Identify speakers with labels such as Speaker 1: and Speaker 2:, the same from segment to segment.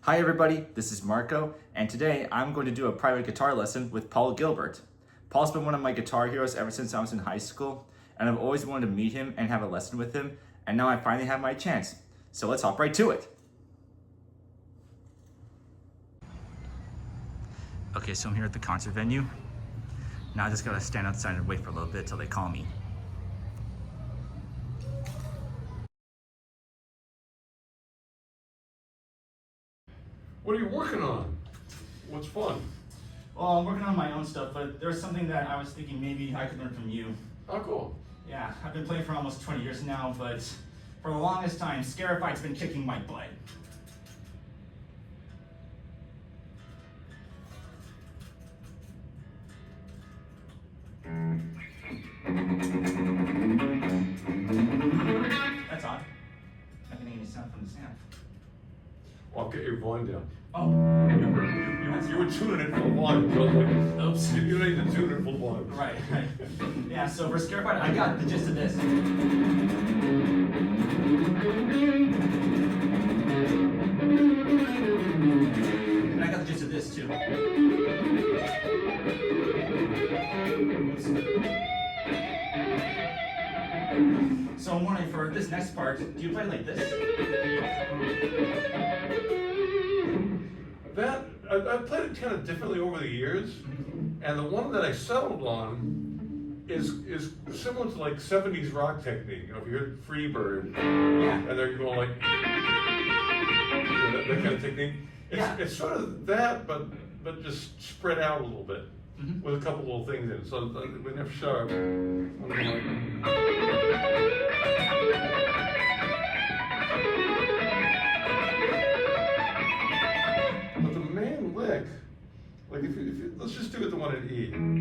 Speaker 1: Hi everybody, this is Marco, and today I'm going to do a private guitar lesson with Paul Gilbert. Paul's been one of my guitar heroes ever since I was in high school, and I've always wanted to meet him and have a lesson with him, and now I finally have my chance. So let's hop right to it. Okay, so I'm here at the concert venue. Now I just gotta stand outside and wait for a little bit till they call me.
Speaker 2: What are you working on? What's fun?
Speaker 1: Well, I'm working on my own stuff, but there's something that I was thinking maybe I could learn from you.
Speaker 2: Oh, cool.
Speaker 1: Yeah, I've been playing for almost 20 years now, but for the longest time, Scarify's been kicking my butt. That's odd. Not getting any sound from the amp.
Speaker 2: Well, I'll get your volume down.
Speaker 1: Oh.
Speaker 2: You were tuning it full volume. So like,
Speaker 1: Oops.
Speaker 2: you don't need to tune it full volume.
Speaker 1: Right. Yeah, so for Scarify, I got the gist of this. And I got the gist of this too. So I'm wondering, for this next part, do you play like this?
Speaker 2: That I've played it kind of differently over the years, and the one that I settled on is similar to like 70s rock technique. You know, if you heard Freebird,
Speaker 1: Yeah.
Speaker 2: and they're going like that kind of technique. It's sort of that, but just spread out a little bit with a couple little things in it. So with F sharp, I'm going but the main lick, like if you let's just do it the one at E. And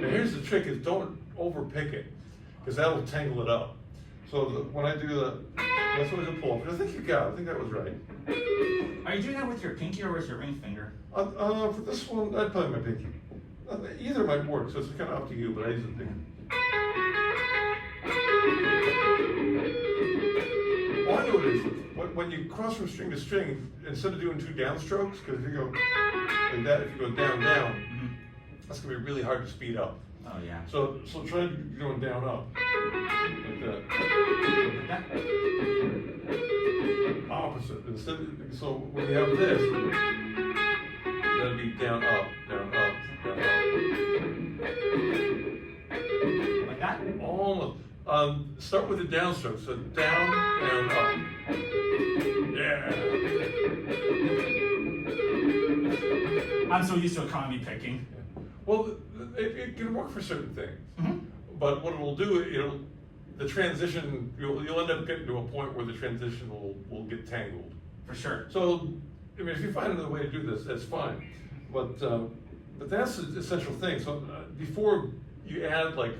Speaker 2: here's the trick: is don't overpick it, because that'll tangle it up. So when I do that's what I pull. But I think you got it. I think that was right.
Speaker 1: Are you doing that with your pinky or with your ring finger?
Speaker 2: For this one, I'd play my pinky. Either might work, so it's kind of up to you, but I use the pinky. Well, I know what it is. When you cross from string to string, instead of doing two downstrokes, because if you go like that, if you go down, down, that's going to be really hard to speed up.
Speaker 1: Oh, yeah.
Speaker 2: So try going down, up. Like that. Opposite. Instead, so when you have this, that'd be down, up, down, up, down, up.
Speaker 1: Like that?
Speaker 2: Almost. Start with the downstroke. So down, down, up. Yeah.
Speaker 1: I'm so used to economy picking.
Speaker 2: Well, it can work for certain things, but what it will do, the transition, you'll end up getting to a point where the transition will get tangled.
Speaker 1: For sure.
Speaker 2: So, I mean, if you find another way to do this, that's fine. But that's the essential thing. So before you add like,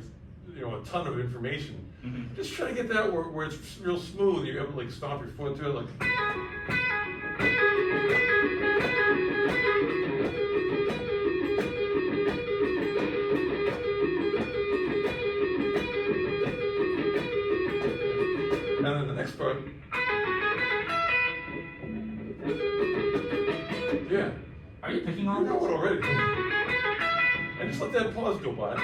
Speaker 2: a ton of information, just try to get that where it's real smooth. You're able to like stomp your foot to it, like. And then the next part. Yeah.
Speaker 1: Are you picking all
Speaker 2: You know
Speaker 1: this?
Speaker 2: it already. And just let that pause go by.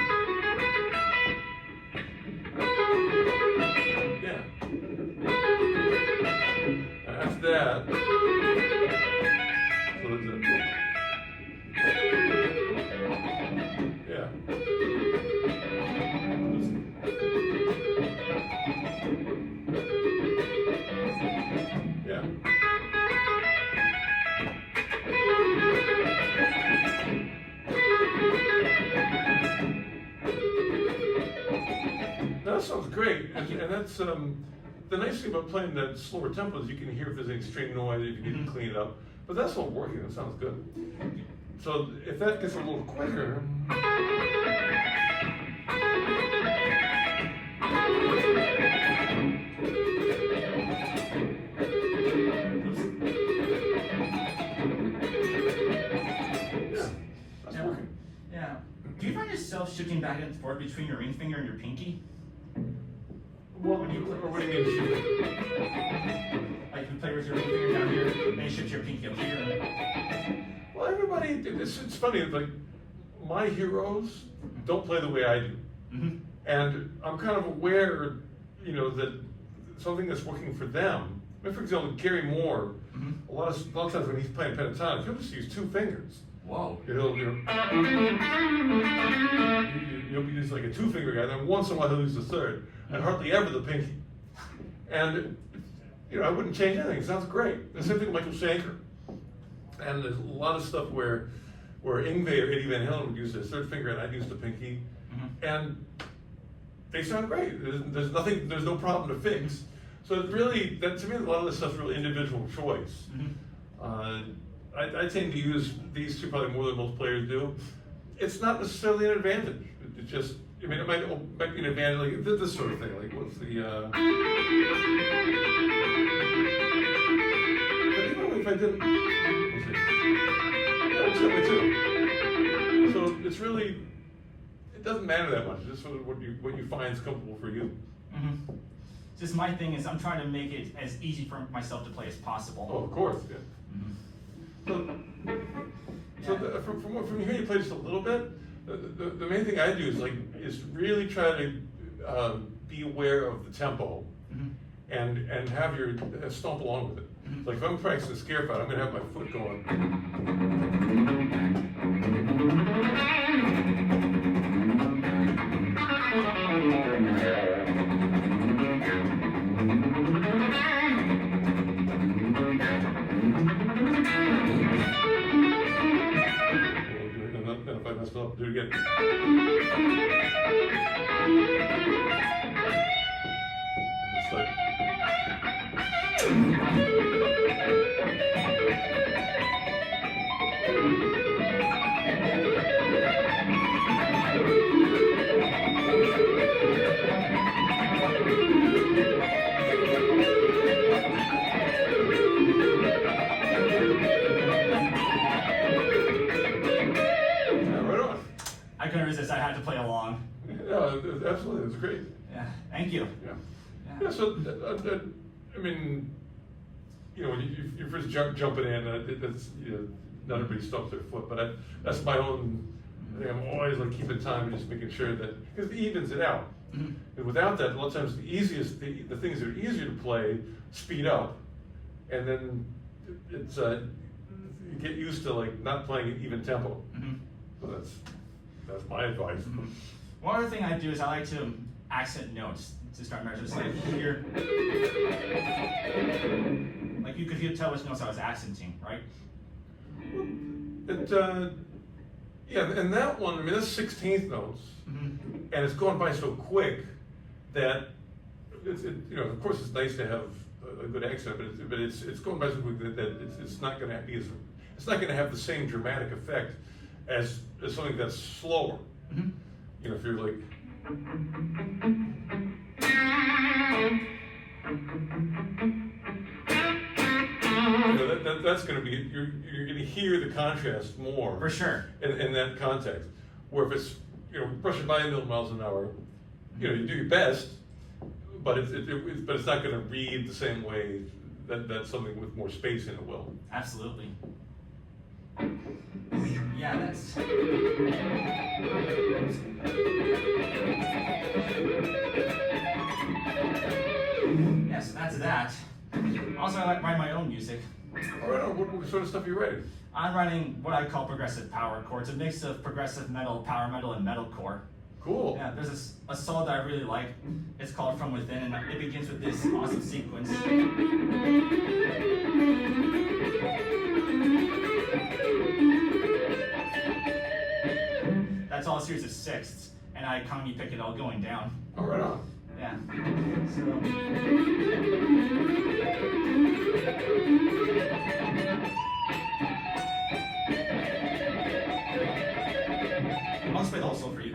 Speaker 2: Yeah. And after that, so that's it. Yeah. Yeah. That sounds great, and that's the nice thing about playing that slower tempo is you can hear if there's any string noise, if you need to clean it up. But that's all working. That sounds good. So if that gets a little quicker.
Speaker 1: Do you find yourself shifting back and forth between your ring finger and your pinky?
Speaker 2: Well,
Speaker 1: when you
Speaker 2: Or what do you mean shooting?
Speaker 1: like you play with your ring finger down here, then you shift your pinky up here.
Speaker 2: Well, everybody, it's funny, like, my heroes don't play the way I do.
Speaker 1: Mm-hmm.
Speaker 2: And I'm kind of aware, you know, that something that's working for them, I mean, for example, Gary Moore, a lot of times when he's playing pentatonic, he'll just use 2 fingers.
Speaker 1: Whoa.
Speaker 2: He'll use like a 2-finger guy, then once in a while he'll use the 3rd, and hardly ever the pinky. And, you know, I wouldn't change anything, it sounds great. The same thing with Michael Schenker. And there's a lot of stuff where Yngwie or Eddie Van Halen would use their 3rd finger and I'd use the pinky. And they sound great. There's no problem to fix. So it really, to me, a lot of this stuff's really individual choice. I tend to use these 2 probably more than most players do. It's not necessarily an advantage. It's just, I mean, it might be an advantage, like this sort of thing. Like, what's the? But even if I didn't, let's see. Yeah, it's certainly 2. So it's really, it doesn't matter that much. It's just sort of what you find is comfortable for you.
Speaker 1: Just my thing is I'm trying to make it as easy for myself to play as possible.
Speaker 2: Oh, of course, yeah. So from hearing you play just a little bit, the main thing I do is really try to be aware of the tempo and have your stomp along with it. Like if I'm practicing a scare fight, I'm going to have my foot going. And if I mess up, do it again. It's like,
Speaker 1: I couldn't resist. I had to play along.
Speaker 2: yeah, absolutely, it's great.
Speaker 1: Yeah. Thank you.
Speaker 2: Yeah. So I mean, you know, when you're first jumping in, it's, you know, not everybody stomps their foot, but that's my own. I think I'm always like keeping time and just making sure that, because it evens it out. And without that, a lot of times the things that are easier to play speed up, and then it's you get used to like not playing at even tempo. So that's my advice.
Speaker 1: One other thing I do is I like to accent notes to start measuring. Just like here, like you could tell which notes I was accenting, right?
Speaker 2: Yeah, and that one, I mean, that's 16th notes, and it's going by so quick that you know, of course, it's nice to have a good accent, but it's going by so quick that it's not going to have the same dramatic effect as something that's slower. You know, if you're like, you know, that's going to be, you're going to hear the contrast more.
Speaker 1: For sure.
Speaker 2: In that context. Where if it's, you know, brushing by a million miles an hour, you know, you do your best, but it's not going to read the same way that something with more space in it will.
Speaker 1: Absolutely. Yeah, that's. Yeah, so that's that. Also, I like writing my own music.
Speaker 2: All right, what sort of stuff are you writing?
Speaker 1: I'm writing what I call progressive power chords, a mix of progressive metal, power metal, and metalcore.
Speaker 2: Cool.
Speaker 1: Yeah, there's a solo that I really like. It's called From Within, and it begins with this awesome sequence. That's all a series of sixths, and I economy pick it all going down.
Speaker 2: Oh, right on.
Speaker 1: Yeah. I'll just play the whole solo for you.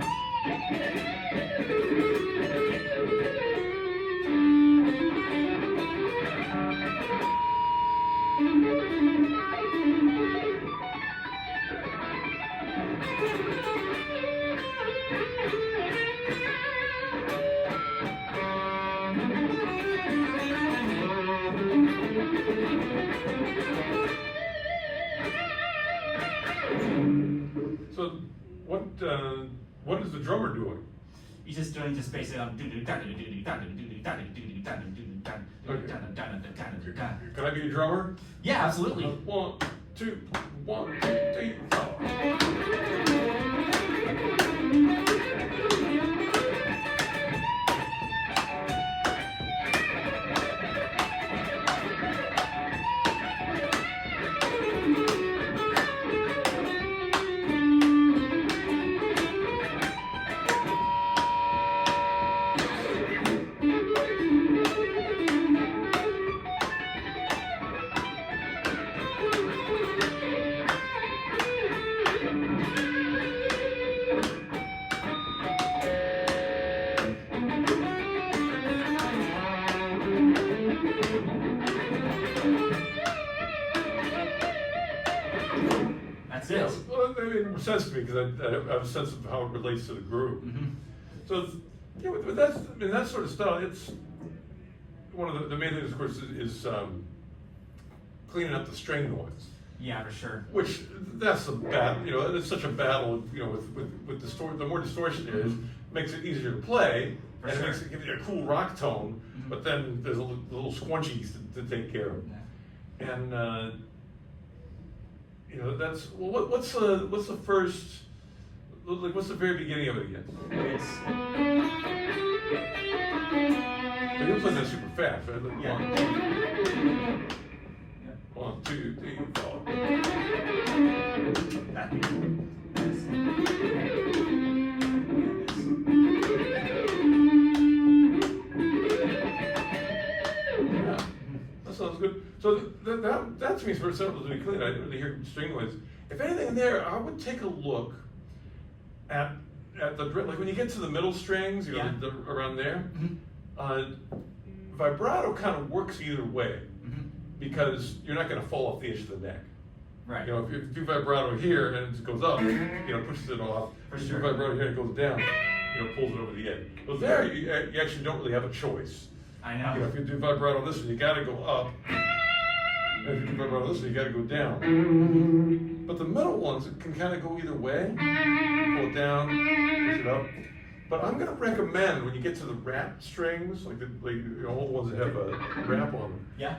Speaker 2: So what is the drummer doing?
Speaker 1: He's just doing basically
Speaker 2: Can I be a drummer?
Speaker 1: Yeah, absolutely.
Speaker 2: 1, 2, 1, 2, 3, 4.
Speaker 1: That's
Speaker 2: Yeah,
Speaker 1: it.
Speaker 2: well, that made more sense to me because I have a sense of how it relates to the group. So, yeah, but that's, I mean, that sort of style, it's one of the main things, of course, is cleaning up the string noise.
Speaker 1: Yeah, for sure.
Speaker 2: Which, that's a battle, you know, it's such a battle, you know, with the more distortion there is, makes it easier to play,
Speaker 1: For
Speaker 2: and
Speaker 1: sure.
Speaker 2: it makes it give you a cool rock tone, but then there's a little squunchies to take care of.
Speaker 1: Yeah.
Speaker 2: And, you know, that's, well, what's the first, like, what's the very beginning of it again?
Speaker 1: It's,
Speaker 2: So you're playing that super fast, right? Like,
Speaker 1: yeah.
Speaker 2: 1, 2, 3, 4.
Speaker 1: That.
Speaker 2: Yeah, that sounds good. So that to me is very simple to be clean. I didn't really hear string noise. If anything in there, I would take a look at the, like when you get to the middle strings, you know,
Speaker 1: Yeah.
Speaker 2: around there, vibrato kind of works either way because you're not going to fall off the edge of the neck.
Speaker 1: Right.
Speaker 2: You know, if you do vibrato here and it goes up, you know, pushes it off.
Speaker 1: For
Speaker 2: If you
Speaker 1: sure.
Speaker 2: do vibrato here and it goes down, you know, pulls it over the edge. But there, you actually don't really have a choice.
Speaker 1: I
Speaker 2: You know,
Speaker 1: know.
Speaker 2: if you do vibrato on this one, you got to go up. And if you do vibrato on this one, you got to go down. But the middle ones can kind of go either way. Pull it down, push it up. But I'm going to recommend when you get to the wrap strings, like you know, all the ones that have a wrap on them,
Speaker 1: Yeah.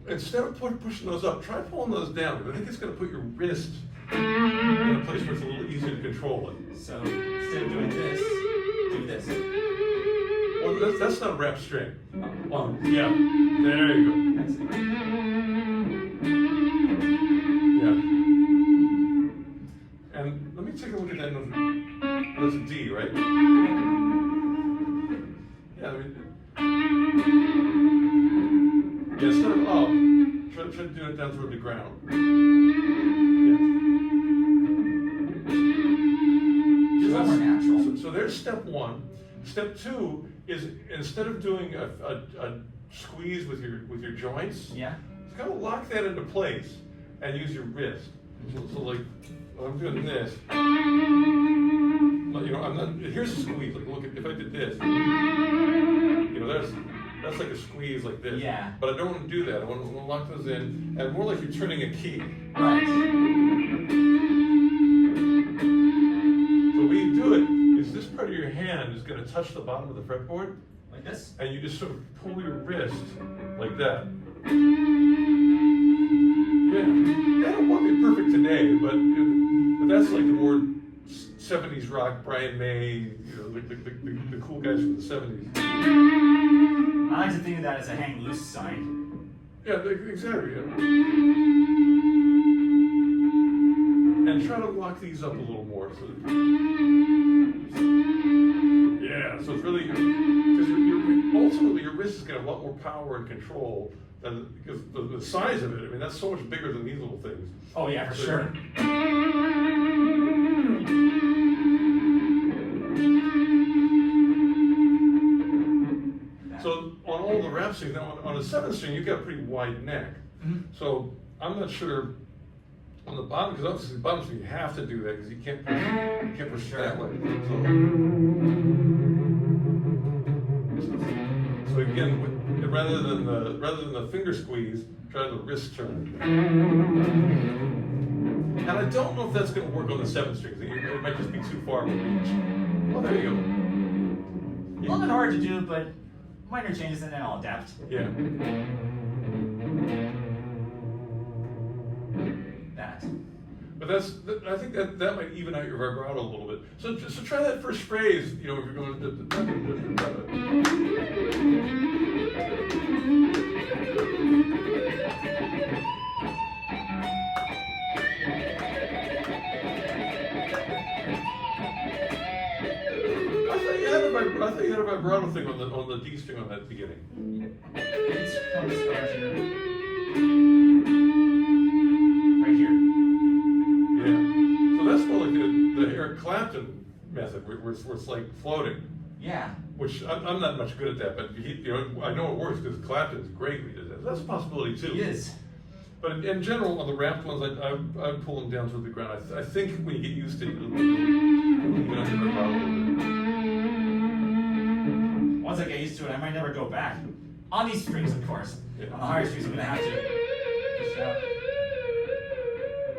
Speaker 2: instead of pushing those up, try pulling those down. Because I think it's going to put your wrist in a place where it's a little easier to control it.
Speaker 1: So instead of doing this, do this.
Speaker 2: Well, that's not a wrap string.
Speaker 1: Oh.
Speaker 2: Yeah, there you go.
Speaker 1: That's it.
Speaker 2: Yeah. And let me take a look at that note. That's a D, right? Yeah, I mean, yeah, instead of up, try to do it down toward the ground. Yeah.
Speaker 1: Just a lot more natural.
Speaker 2: So there's step one. Step two is instead of doing a squeeze with your joints,
Speaker 1: Yeah.
Speaker 2: just kind of lock that into place and use your wrist. So like, when I'm doing this, you know, I'm not. Here's a squeeze. Like, look, if I did this, you know, that's like a squeeze like this.
Speaker 1: Yeah.
Speaker 2: But I don't want to do that. I want to lock those in, and more like you're turning a key.
Speaker 1: Right.
Speaker 2: So the way you do it is this part of your hand is going to touch the bottom of the fretboard,
Speaker 1: Like this?
Speaker 2: and you just sort of pull your wrist like that. Yeah, that won't be perfect today, but that's like the more 70s rock, Brian May, you know, the cool guys from the 70s.
Speaker 1: I like to think of that as a hang loose side.
Speaker 2: Yeah, exactly. Yeah. And try to lock these up a little more. So yeah, so it's really, because ultimately your wrist is going to have a lot more power and control than, because the size of it, I mean, that's so much bigger than these little things.
Speaker 1: Oh yeah, for
Speaker 2: So-
Speaker 1: sure.
Speaker 2: So on all the wrap strings, now on a 7th string, you've got a pretty wide neck. So I'm not sure on the bottom, because obviously the bottom string you have to do that because you can't push it that way. So again, rather than the finger squeeze, try the wrist turn. And I don't know if that's going to work on the 7 strings. It might just be too far of a reach. Well, there you go.
Speaker 1: A little bit hard to do, but minor changes and then I'll adapt.
Speaker 2: Yeah.
Speaker 1: That.
Speaker 2: But I think that might even out your vibrato a little bit. So try that first phrase, you know, if you're going I thought you had a vibrato thing on the D string on that beginning.
Speaker 1: It's from this part here. Right here.
Speaker 2: Yeah. So that's more like the Eric Clapton method, where it's like floating.
Speaker 1: Yeah.
Speaker 2: Which I'm not much good at that, but I know it works because Clapton's great when he does that. That's a possibility too.
Speaker 1: He is.
Speaker 2: But in general, on the wrapped ones, I pull them down to the ground. I think when you get used to it, it'll even out your vibrato a little bit.
Speaker 1: Once I get used to it, I might never go back. On these strings, of course.
Speaker 2: Yeah.
Speaker 1: On the higher strings, I'm gonna have to push out.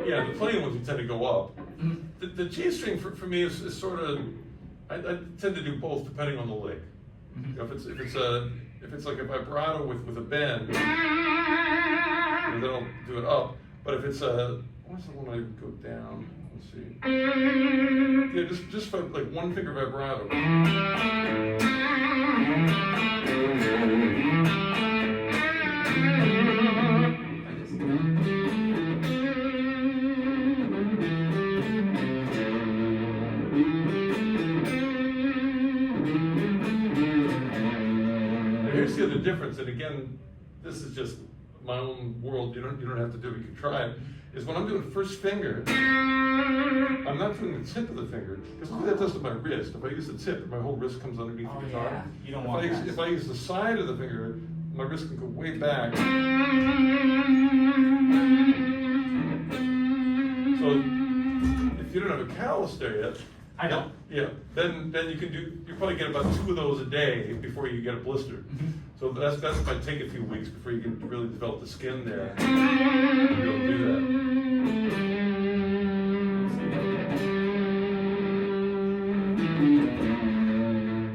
Speaker 2: Yeah, the plain ones you tend to go up.
Speaker 1: Mm-hmm.
Speaker 2: The G string for me is sort of, I tend to do both depending on the lick.
Speaker 1: Mm-hmm.
Speaker 2: You know, if it's like a vibrato with a bend, then I'll do it up. But if it's what's the one I go down? Let's see. Yeah, just for like one finger vibrato. Here's the other difference, and again, this is just my own world. You don't have to do it. You can try it. Is when I'm doing first finger, I'm not doing the tip of the finger because look what that does to my wrist. If I use the tip, my whole wrist comes underneath the guitar.
Speaker 1: Yeah. You don't want that.
Speaker 2: If I use the side of the finger, my wrist can go way back. So if you don't have a callus there yet,
Speaker 1: I don't.
Speaker 2: yeah, then you probably get about 2 of those a day before you get a blister.
Speaker 1: Mm-hmm.
Speaker 2: So that might take a few weeks before you can really develop the skin there. You'll do that.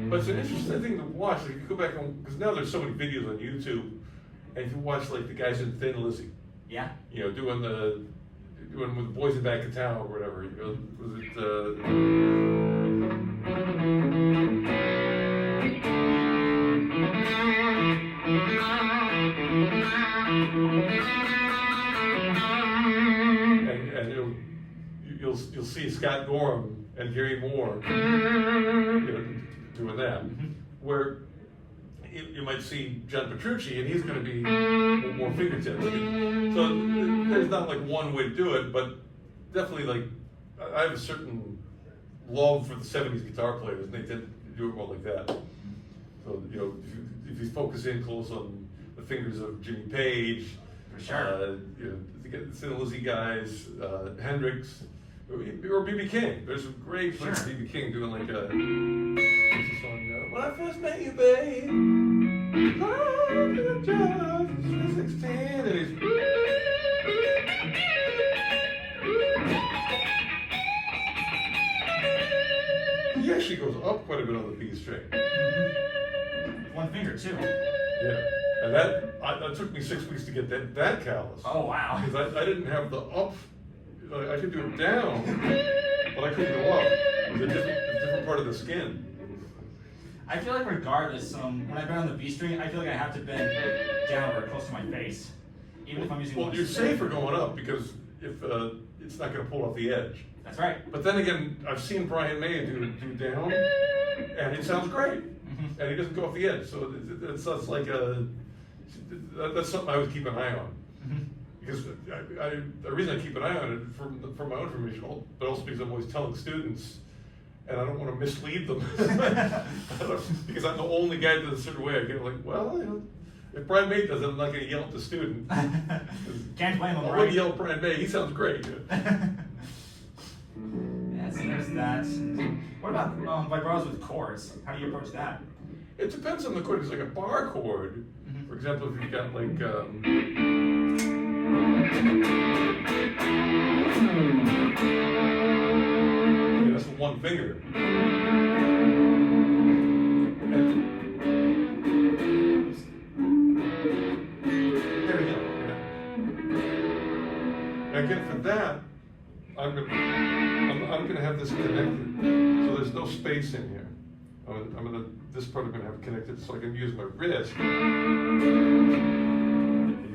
Speaker 2: But it's an interesting thing to watch. Like, if you go back on, because now there's so many videos on YouTube, and if you watch like the guys in Thin Lizzy,
Speaker 1: Yeah.
Speaker 2: you know, doing with the boys in back of town or whatever, you know, was it? And you'll see Scott Gorham and Gary Moore, you know, doing that, where you might see John Petrucci, and he's going to be more fingertips. So there's not like one way to do it, but definitely like I have a certain love for the '70s guitar players, and they tend to do it more like that. So you know, if you focus in close on the fingers of Jimmy Page,
Speaker 1: For sure.
Speaker 2: you know, the Thin Lizzy guys, Hendrix, or B.B. King. There's some great footage of B.B. King doing like a. What's the song? When I first met you, babe, love you just 16, and he's. He actually goes up quite a bit on the B string.
Speaker 1: One finger too.
Speaker 2: Yeah, and that took me 6 weeks to get that callus.
Speaker 1: Oh wow.
Speaker 2: Because I didn't have the up. I could do it down, but I couldn't go up. It was a different part of the skin.
Speaker 1: I feel like regardless, when I bend on the B string, I feel like I have to bend down or close to my face, even if I'm using.
Speaker 2: Well, you're safer going up because if it's not going to pull off the edge.
Speaker 1: That's right.
Speaker 2: But then again, I've seen Brian May do down, and it sounds great, and he doesn't go off the edge. So that's like that's something I would keep an eye on. Because the reason I keep an eye on it for my own information, but also because I'm always telling students, and I don't want to mislead them. Because I'm the only guy that does a certain way. I get like, well, you know, if Brian May does it, I'm not going to yell at the student.
Speaker 1: Can't blame him,
Speaker 2: I
Speaker 1: right?
Speaker 2: wouldn't yell at Brian May. He sounds great.
Speaker 1: Yeah, so there's that. What about vibratos with chords? How do you approach that?
Speaker 2: It depends on the chord. It's like a bar chord. For example, if you've got like, Yeah, that's with one finger. There we go. Yeah. Again, for that, I'm gonna have this connected, so there's no space in here. This part I'm gonna have connected so I can use my wrist. You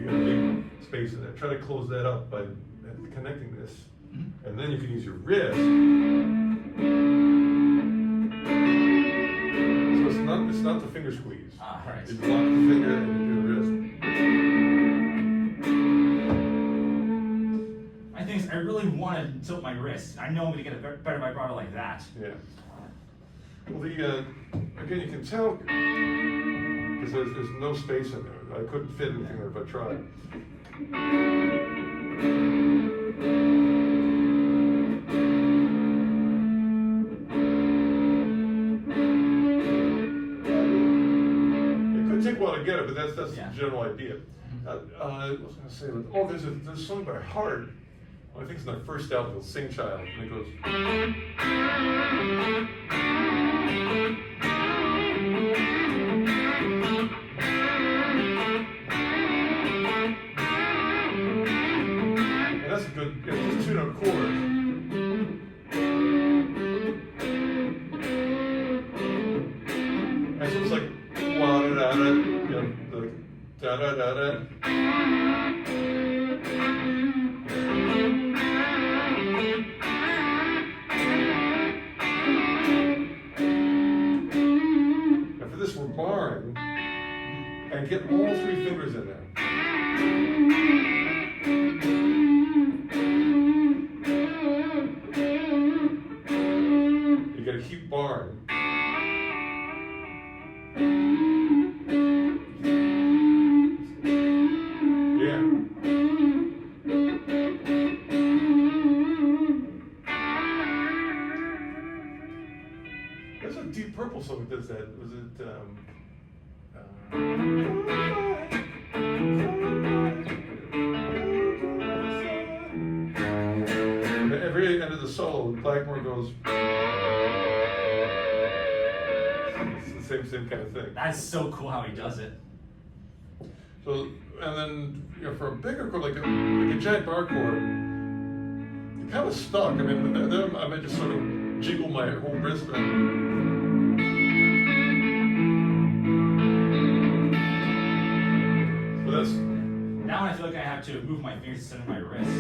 Speaker 2: got a big space in there. Try to close that up by connecting this, and then you can use your wrist. So it's not the finger squeeze.
Speaker 1: Right.
Speaker 2: You lock the finger and you do the wrist.
Speaker 1: My thing is, I really want to tilt my wrist. I know I'm going to get a better vibrato like that.
Speaker 2: Yeah. Well, again, you can tell because there's no space in there. I couldn't fit anything there if I tried. It could take a while to get it, but that's the general idea. I was going to say, there's a song by Heart. I think it's in their first album, called Sing Child, and it goes. And that's a good, just 2-note chord. And so it's like, wa-da-da-da, the da-da-da-da. Barring and get all 3 fingers in there. You gotta keep barring. Yeah. There's a Deep Purple song that does that. Was it? Every end of the solo, Blackmore goes. It's the same kind of thing.
Speaker 1: That's so cool how he does it.
Speaker 2: So, and then for a bigger chord, like a giant bar chord, you're kind of stuck. I mean, I might just sort of jiggle my whole wrist around.
Speaker 1: Now I feel like I have to move my fingers instead of my wrist.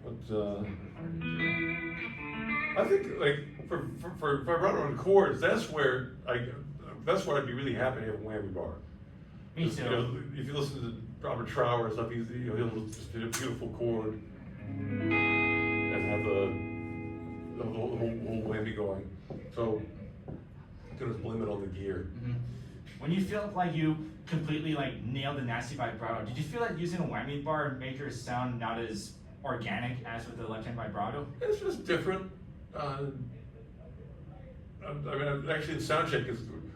Speaker 2: But I think like for vibrato and chords, that's where I'd be really happy to have a whammy bar.
Speaker 1: Me too.
Speaker 2: If you listen to Robert Trower and stuff, he'll just do a beautiful chord and have the whole whammy going. So just blame it on the gear.
Speaker 1: Mm-hmm. When you feel like you completely nailed the nasty vibrato, did you feel like using a whammy bar made your sound not as organic as with the left-hand vibrato?
Speaker 2: It's just different. I mean, actually in soundcheck,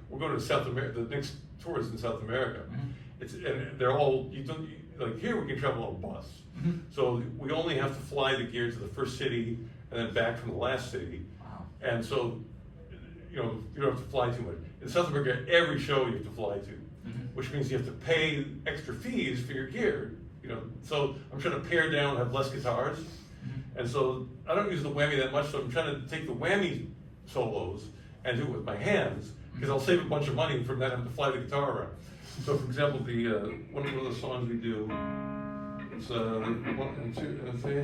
Speaker 2: we're going to South America. The next tour is in South America. Mm-hmm. And they're all here we can travel on a bus. Mm-hmm. So we only have to fly the gear to the first city and then back from the last city.
Speaker 1: Wow.
Speaker 2: And so you don't have to fly too much. In South America, every show you have to fly to, which means you have to pay extra fees for your gear. So I'm trying to pare down, have less guitars, and so I don't use the whammy that much. So I'm trying to take the whammy solos and do it with my hands because I'll save a bunch of money from not having to fly the guitar around. So, for example, one of the songs we do, it's 1 and 2 and 3.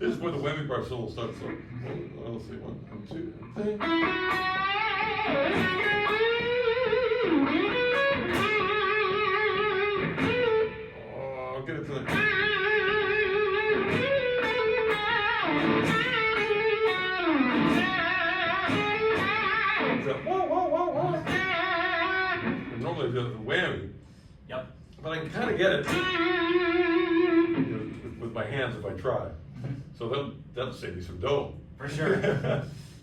Speaker 2: This is where the whammy bar solo starts. So, let's see, 1 and 2 and 3. it's a whoa, whoa, whoa, whoa. And normally the whammy.
Speaker 1: Yep.
Speaker 2: But I can kind of get it with my hands if I try. So that'll save me some dough.
Speaker 1: For sure.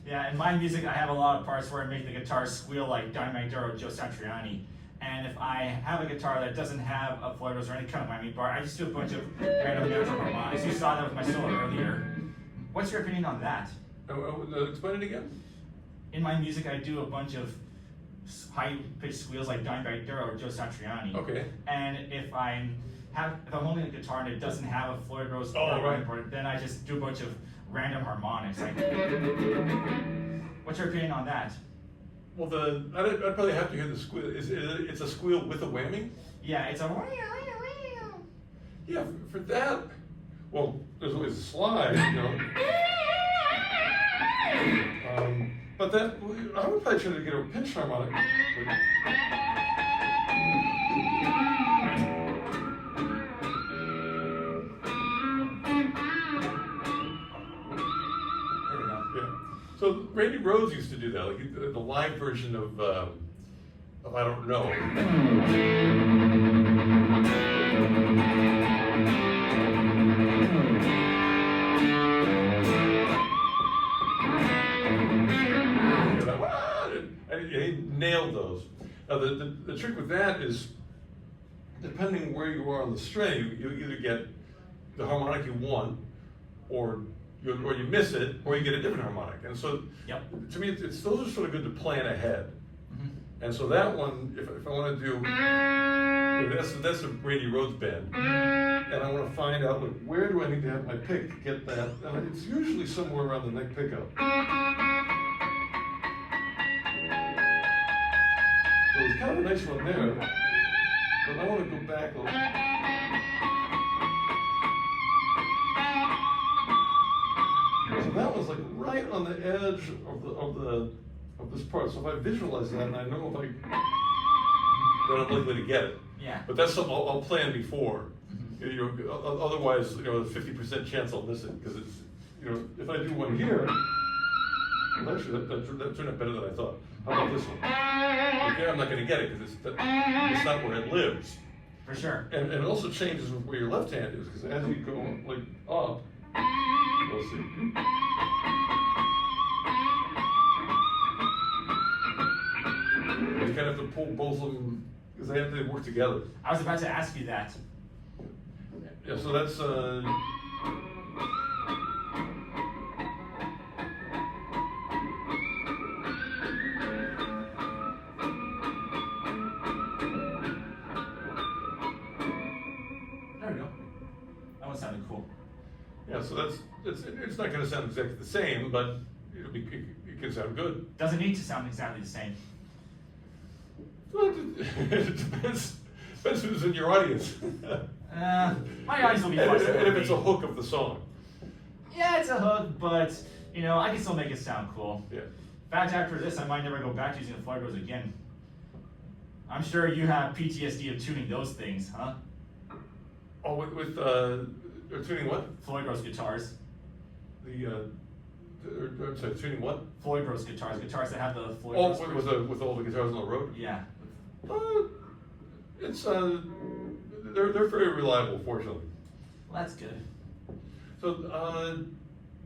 Speaker 1: Yeah, in my music, I have a lot of parts where I make the guitar squeal like Dynamite Duro, Joe Satriani. And if I have a guitar that doesn't have a floor or any kind of whammy bar, I just do a bunch of random natural harmonics. You saw that with my solo earlier. What's your opinion on that?
Speaker 2: Explain it again.
Speaker 1: In my music, I do a bunch of high-pitched squeals like Dynamite Duro or Joe Satriani.
Speaker 2: Okay.
Speaker 1: And if I'm holding a guitar and it doesn't have a Floyd Rose
Speaker 2: right.
Speaker 1: part, then I just do a bunch of random harmonics. Like, what's your opinion on that?
Speaker 2: Well, I'd probably have to hear the squeal. It's a squeal with a whammy?
Speaker 1: Yeah, it's a.
Speaker 2: Yeah, for that, well, there's always a slide, you know. But that, I would probably try to get a pinch harmonic. So Randy Rhoads used to do that, like the live version of I Don't Know. And he nailed those. Now the trick with that is, depending where you are on the string, you either get the harmonic you want, or you miss it, or you get a different harmonic. And so,
Speaker 1: yep.
Speaker 2: To me, those are sort of good to plan ahead. Mm-hmm. And so that one, if I want to do, that's a Randy Rhoads band, and I want to find out, like, where do I need to have my pick to get that? And it's usually somewhere around the neck pickup. So it's kind of a nice one there, but I want to go back a little. So that was like right on the edge of this part. So if I visualize that, and I know if then I'm likely to get it.
Speaker 1: Yeah.
Speaker 2: But that's something I'll plan before. Mm-hmm. Otherwise, a 50% chance I'll miss it, because it's, if I do one here, well, actually that turned out better than I thought. How about this one? Okay, I'm not going to get it because it's not where it lives.
Speaker 1: For sure.
Speaker 2: And it also changes with where your left hand is, because as you go like up. We'll see. You kind of have to pull both of them, because they have to work together.
Speaker 1: I was about to ask you that.
Speaker 2: Yeah, so that's
Speaker 1: there we go. That one sounded cool.
Speaker 2: Yeah, so it's not going to sound exactly the same, but it can sound good.
Speaker 1: Doesn't need to sound exactly the same.
Speaker 2: Well, it depends who's in your audience.
Speaker 1: My audience will be flexible.
Speaker 2: And if it's a hook of the song.
Speaker 1: Yeah, it's a hook, but I can still make it sound cool.
Speaker 2: Yeah.
Speaker 1: In fact, after this, I might never go back to using the Floyd Rose again. I'm sure you have PTSD of tuning those things, huh?
Speaker 2: Oh, with tuning what?
Speaker 1: Floyd Rose guitars.
Speaker 2: I'm sorry, tuning what?
Speaker 1: Floyd Rose guitars that have the Floyd
Speaker 2: Oh,
Speaker 1: Rose.
Speaker 2: with all the guitars on the road?
Speaker 1: Yeah.
Speaker 2: It's they're very reliable, fortunately.
Speaker 1: Well, that's good.
Speaker 2: So,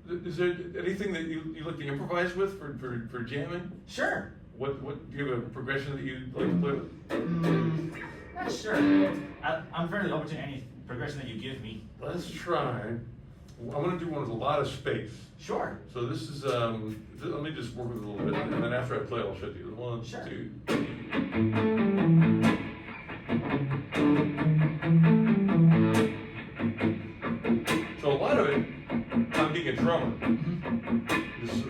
Speaker 2: is there anything that you like to improvise with for jamming?
Speaker 1: Sure.
Speaker 2: What do you have a progression that you like to play with?
Speaker 1: Not sure. I'm fairly open to any progression that you give me.
Speaker 2: Let's try. I'm going to do one with a lot of space.
Speaker 1: Sure.
Speaker 2: So this is let me just work with it a little bit, and then after I play, I'll show you. One,
Speaker 1: sure.
Speaker 2: 2. So a lot of it, I'm being a drummer. This is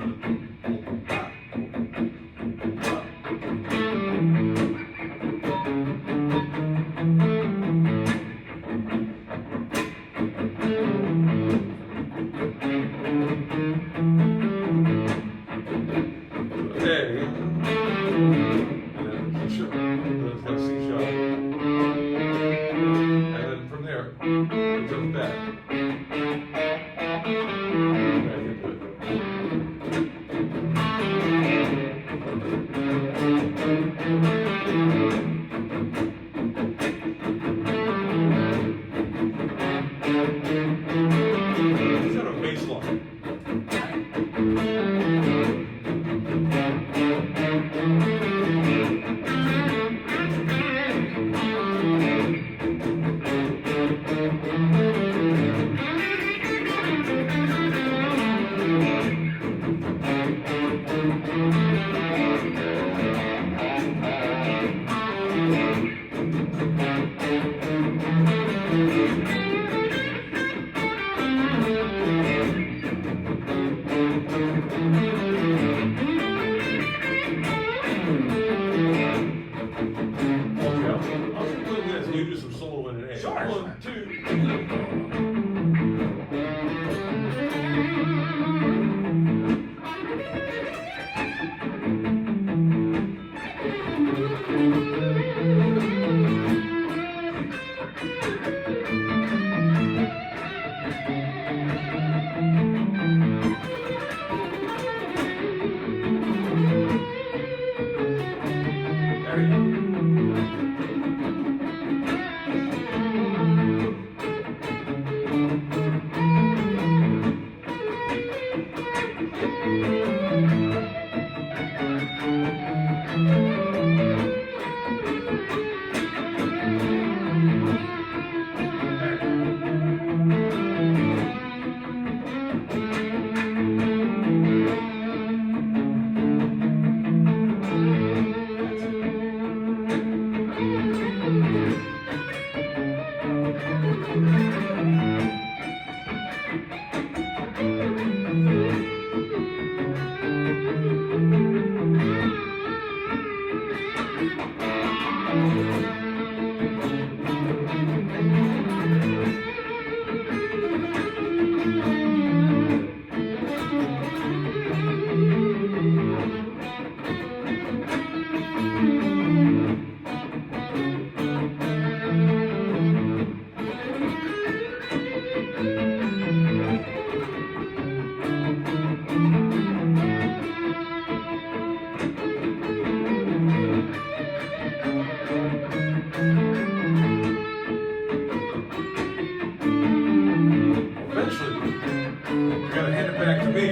Speaker 2: Eventually, you gotta hand it back to me.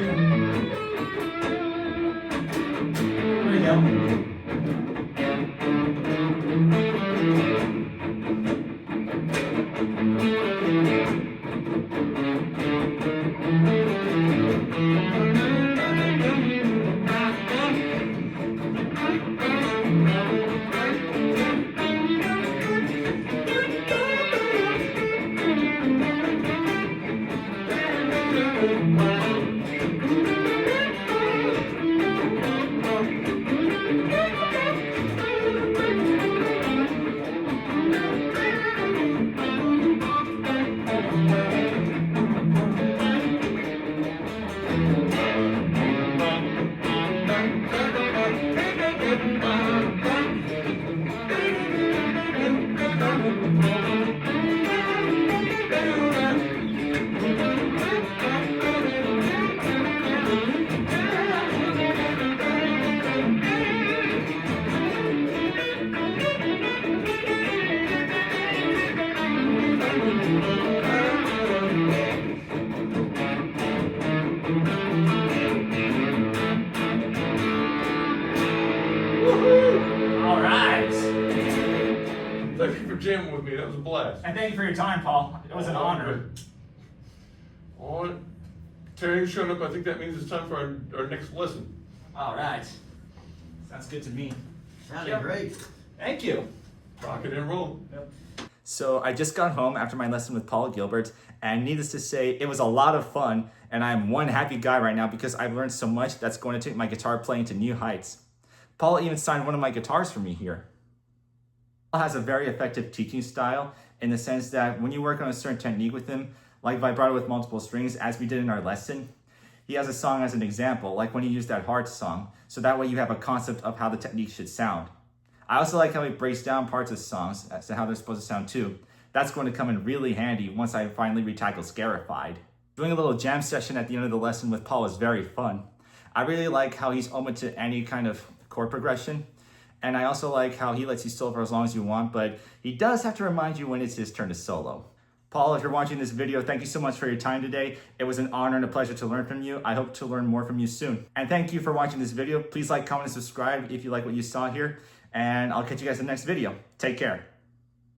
Speaker 1: There you go. All right.
Speaker 2: Thank you for jamming with me. That was a blast.
Speaker 1: And thank you for your time, Paul. It was an honor.
Speaker 2: Good. All right. Terry's showing up. I think that means it's time for our next lesson.
Speaker 1: All right. Sounds good to me.
Speaker 3: Sounded great.
Speaker 1: Thank you.
Speaker 2: Rock it and roll.
Speaker 1: So I just got home after my lesson with Paul Gilbert, and needless to say, it was a lot of fun, and I'm one happy guy right now because I've learned so much that's going to take my guitar playing to new heights. Paul even signed one of my guitars for me here. Paul has a very effective teaching style in the sense that when you work on a certain technique with him, like vibrato with multiple strings, as we did in our lesson, he has a song as an example, like when he used that Heart song, so that way you have a concept of how the technique should sound. I also like how he breaks down parts of songs as to how they're supposed to sound too. That's going to come in really handy once I finally retackle Scarified. Doing a little jam session at the end of the lesson with Paul is very fun. I really like how he's open to any kind of chord progression, and I also like how he lets you solo for as long as you want, but he does have to remind you when it's his turn to solo. Paul, if you're watching this video, thank you so much for your time today. It was an honor and a pleasure to learn from you. I hope to learn more from you soon. And thank you for watching this video. Please like, comment, and subscribe if you like what you saw here, and I'll catch you guys in the next video. Take care.